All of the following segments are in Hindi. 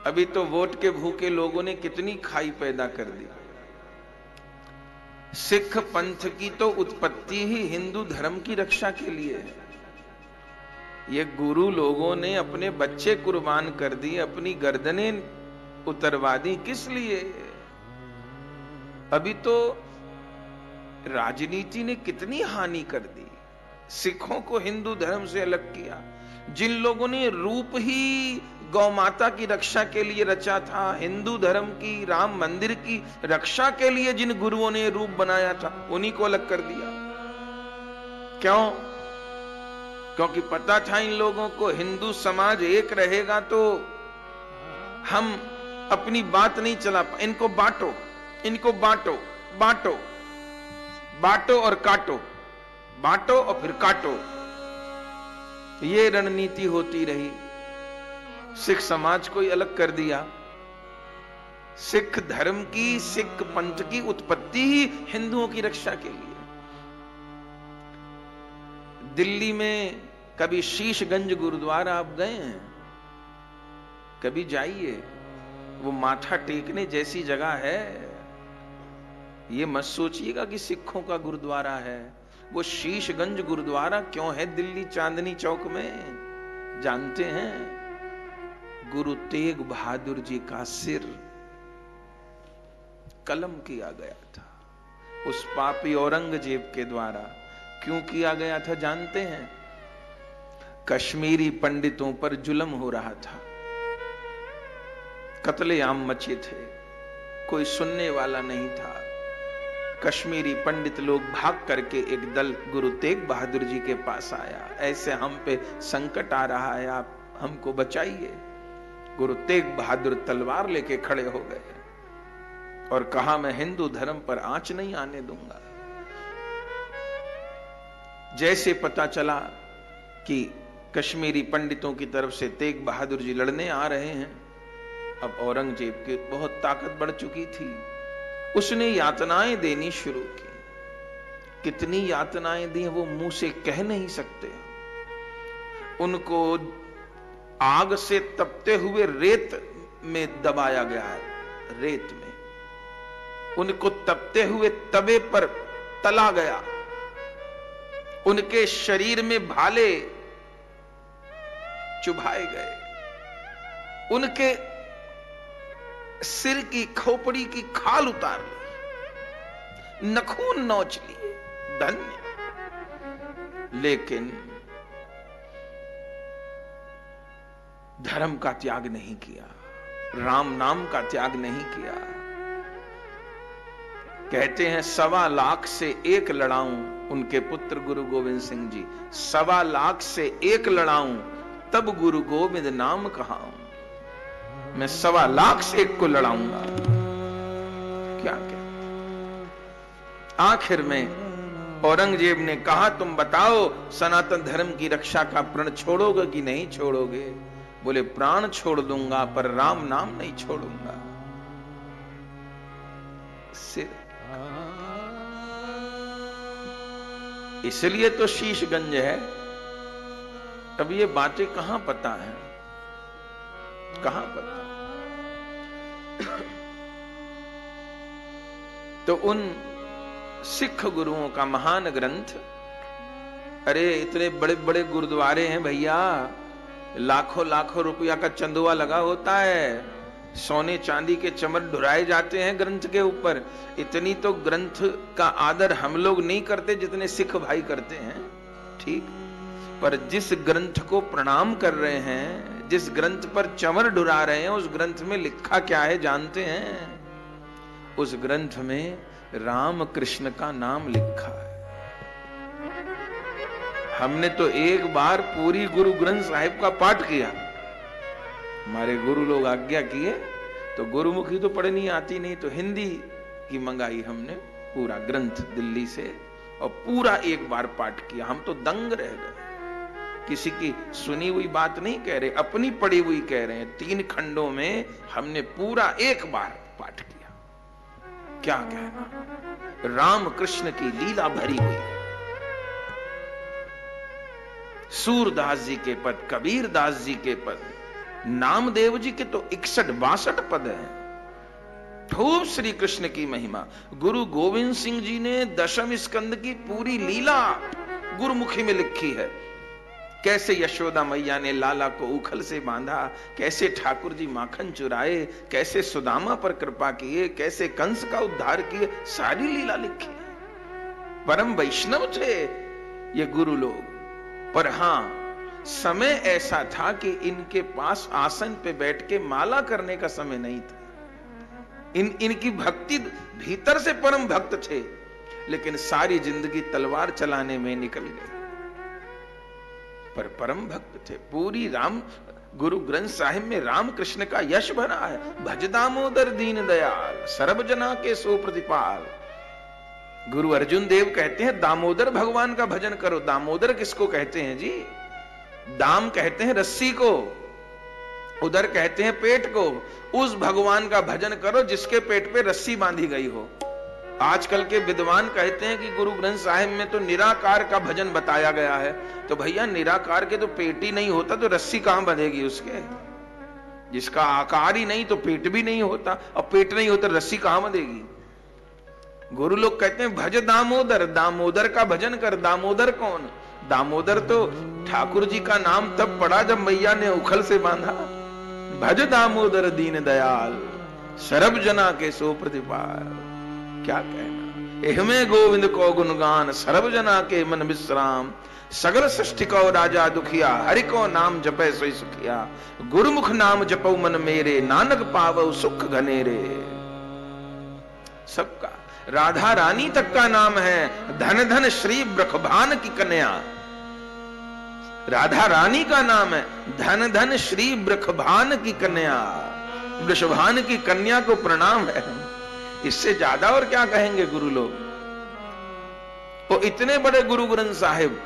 अभी तो वोट के भूखे लोगों ने कितनी खाई पैदा कर दी। सिख पंथ की तो उत्पत्ति ही हिंदू धर्म की रक्षा के लिए है। ये गुरु लोगों ने अपने बच्चे कुर्बान कर दिए, अपनी गर्दनें उतरवा दी, किस लिए? अभी तो राजनीति ने कितनी हानि कर दी, सिखों को हिंदू धर्म से अलग किया। जिन लोगों ने रूप ही गौ माता की रक्षा के लिए रचा था, हिंदू धर्म की, राम मंदिर की रक्षा के लिए जिन गुरुओं ने रूप बनाया था, उन्हीं को अलग कर दिया। क्यों? क्योंकि पता था इन लोगों को हिंदू समाज एक रहेगा तो हम अपनी बात नहीं चला पा। इनको बांटो, इनको बांटो, बांटो, बांटो और काटो, बांटो और फिर काटो, ये रणनीति होती रही। सिख समाज को ही अलग कर दिया। सिख धर्म की, सिख पंथ की उत्पत्ति ही हिंदुओं की रक्षा के लिए। दिल्ली में कभी शीशगंज गुरुद्वारा आप गए हैं? कभी जाइए, वो माथा टेकने जैसी जगह है। ये मत सोचिएगा कि सिखों का गुरुद्वारा है। वो शीशगंज गुरुद्वारा क्यों है दिल्ली चांदनी चौक में, जानते हैं? गुरु तेग बहादुर जी का सिर कलम किया गया था उस पापी औरंगजेब के द्वारा। क्यों किया गया था जानते हैं? कश्मीरी पंडितों पर जुल्म हो रहा था, कत्लेआम मचे थे, कोई सुनने वाला नहीं था। कश्मीरी पंडित लोग भाग करके एक दल गुरु तेग बहादुर जी के पास आया, ऐसे हम पे संकट आ रहा है, आप हमको बचाइए। गुरु तेग बहादुर तलवार लेके खड़े हो गए और कहा, मैं हिंदू धर्म पर आंच नहीं आने दूंगा। जैसे पता चला कि कश्मीरी पंडितों की तरफ से तेग बहादुर जी लड़ने आ रहे हैं, अब औरंगजेब की बहुत ताकत बढ़ चुकी थी। उसने यातनाएं देनी शुरू की। कितनी यातनाएं दी वो मुंह से कह नहीं सकते। उनको आग से तपते हुए रेत में दबाया गया है, रेत में उनको तपते हुए तवे पर तला गया। उनके शरीर में भाले चुभाए गए, उनके सिर की खोपड़ी की खाल उतार ली, नखून नोच लिए, धन्य। लेकिन धर्म का त्याग नहीं किया, राम नाम का त्याग नहीं किया। कहते हैं 1.25 लाख से 1 लड़ाऊं, उनके पुत्र गुरु गोविंद सिंह जी, 1.25 लाख से 1 लड़ाऊं, तब गुरु गोविंद नाम कहाऊं। मैं 1.25 लाख से 1 को लड़ाऊंगा। क्या क्या? आखिर में औरंगजेब ने कहा, तुम बताओ सनातन धर्म की रक्षा का प्रण छोड़ोगे कि नहीं छोड़ोगे? बोले, प्राण छोड़ दूंगा पर राम नाम नहीं छोड़ूंगा। सिर। इसलिए तो शीशगंज है। अब ये बातें कहां पता है, कहां पता? तो उन सिख गुरुओं का महान ग्रंथ, अरे इतने बड़े बड़े गुरुद्वारे हैं भैया, लाखों लाखों रुपया का चंदुआ लगा होता है, सोने चांदी के चमर ढुराए जाते हैं ग्रंथ के ऊपर। इतनी तो ग्रंथ का आदर हम लोग नहीं करते जितने सिख भाई करते हैं, ठीक? पर जिस ग्रंथ को प्रणाम कर रहे हैं, जिस ग्रंथ पर चमर ढुरा रहे हैं, उस ग्रंथ में लिखा क्या है जानते हैं? उस ग्रंथ में राम कृष्ण का नाम लिखा है। हमने तो एक बार पूरी गुरु ग्रंथ साहिब का पाठ किया, हमारे गुरु लोग आज्ञा किए, तो गुरुमुखी तो पढ़नी आती नहीं, तो हिंदी की मंगाई हमने पूरा ग्रंथ दिल्ली से, और पूरा एक बार पाठ किया। हम तो दंग रह गए। किसी की सुनी हुई बात नहीं कह रहे, अपनी पढ़ी हुई कह रहे हैं। 3 खंडों में हमने पूरा एक बार पाठ किया। क्या कहना, राम कृष्ण की लीला भरी हुई। सूरदास जी के पद, कबीर दास जी के पद, नामदेव जी के तो 61-62 पद हैं। खूब श्री कृष्ण की महिमा। गुरु गोविंद सिंह जी ने दशम स्कंद की पूरी लीला गुरुमुखी में लिखी है। कैसे यशोदा मैया ने लाला को उखल से बांधा, कैसे ठाकुर जी माखन चुराए, कैसे सुदामा पर कृपा किए, कैसे कंस का उद्धार किए, सारी लीला लिखी है। परम वैष्णव थे ये गुरु लोग। पर हां, समय ऐसा था कि इनके पास आसन पे बैठ के माला करने का समय नहीं था। इनकी भक्ति, भीतर से परम भक्त थे, लेकिन सारी जिंदगी तलवार चलाने में निकल गए। पर परम भक्त थे। पूरी राम गुरु ग्रंथ साहिब में राम कृष्ण का यश भरा है। भज दामोदर दीन दयाल, सर्व जना के सो प्रतिपाल। गुरु अर्जुन देव कहते हैं दामोदर भगवान का भजन करो। दामोदर किसको कहते हैं जी? दाम कहते हैं रस्सी को, उधर कहते हैं पेट को। उस भगवान का भजन करो जिसके पेट पे रस्सी बांधी गई हो। आजकल के विद्वान कहते हैं कि गुरु ग्रंथ साहिब में तो निराकार का भजन बताया गया है। तो भैया निराकार के तो पेट ही नहीं होता तो रस्सी कहां बंधेगी उसके? जिसका आकार ही नहीं तो पेट भी नहीं होता, और पेट नहीं होता रस्सी कहां बंधेगी? गुरु लोग कहते हैं भज दामोदर, दामोदर का भजन कर। दामोदर कौन? दामोदर तो ठाकुर जी का नाम तब पड़ा जब मैया ने उखल से बांधा। भज दामोदर दीन दयाल, सर्व जना के सो प्रतिपाल। क्या कहना, एहमे गोविंद को गुणगान, सर्व जना के मन विश्राम। सगल सृष्टि को राजा दुखिया, हरि को नाम जपे सोई सुखिया। गुरुमुख नाम जपो मन मेरे, नानक पावो सुख घनेरे। सबका राधा रानी तक का नाम है। धन धन श्री ब्रखभान की कन्या, राधा रानी का नाम है। धन धन श्री ब्रखभान की कन्या, वृषभान की कन्या को प्रणाम है। इससे ज्यादा और क्या कहेंगे गुरु लोग? वो इतने बड़े गुरु ग्रंथ साहिब,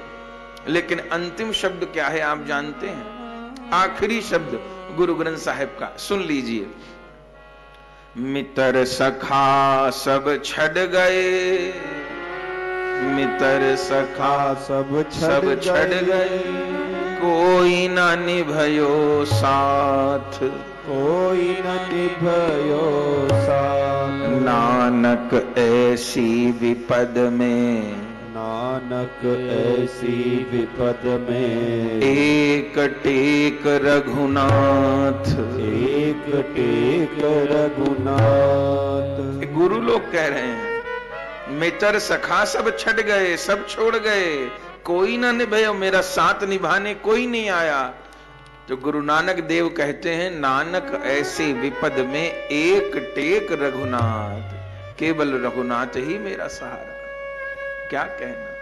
लेकिन अंतिम शब्द क्या है आप जानते हैं? आखिरी शब्द गुरु ग्रंथ साहिब का सुन लीजिए। मितर सखा सब छड़ गए, मितर सखा सब छड़ गए, कोई ना निभयो साथ, कोई न निभयो साथ। नानक ऐसी विपद में, नानक ऐसी विपद में, एक टेक रघुनाथ, एक टेक रघुनाथ। गुरु लोग कह रहे हैं मित्र सखा सब छट गए, सब छोड़ गए, कोई ना निभायो, मेरा साथ निभाने कोई नहीं आया। तो गुरु नानक देव कहते हैं नानक ऐसे विपद में एक टेक रघुनाथ, केवल रघुनाथ ही मेरा सहारा। क्या कहना।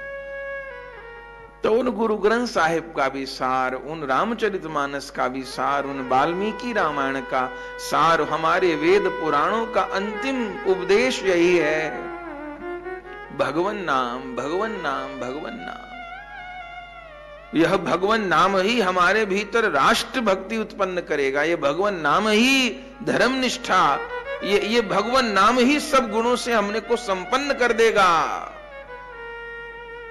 तो उन गुरु ग्रंथ साहिब का भी सार, उन रामचरितमानस का भी सार, उन वाल्मीकि रामायण का सार, हमारे वेद पुराणों का अंतिम उपदेश यही है, भगवन नाम, भगवन नाम, भगवन नाम। यह भगवन नाम ही हमारे भीतर राष्ट्र भक्ति उत्पन्न करेगा। यह भगवन नाम ही धर्म निष्ठा, ये भगवन नाम ही सब गुणों से हमने को संपन्न कर देगा।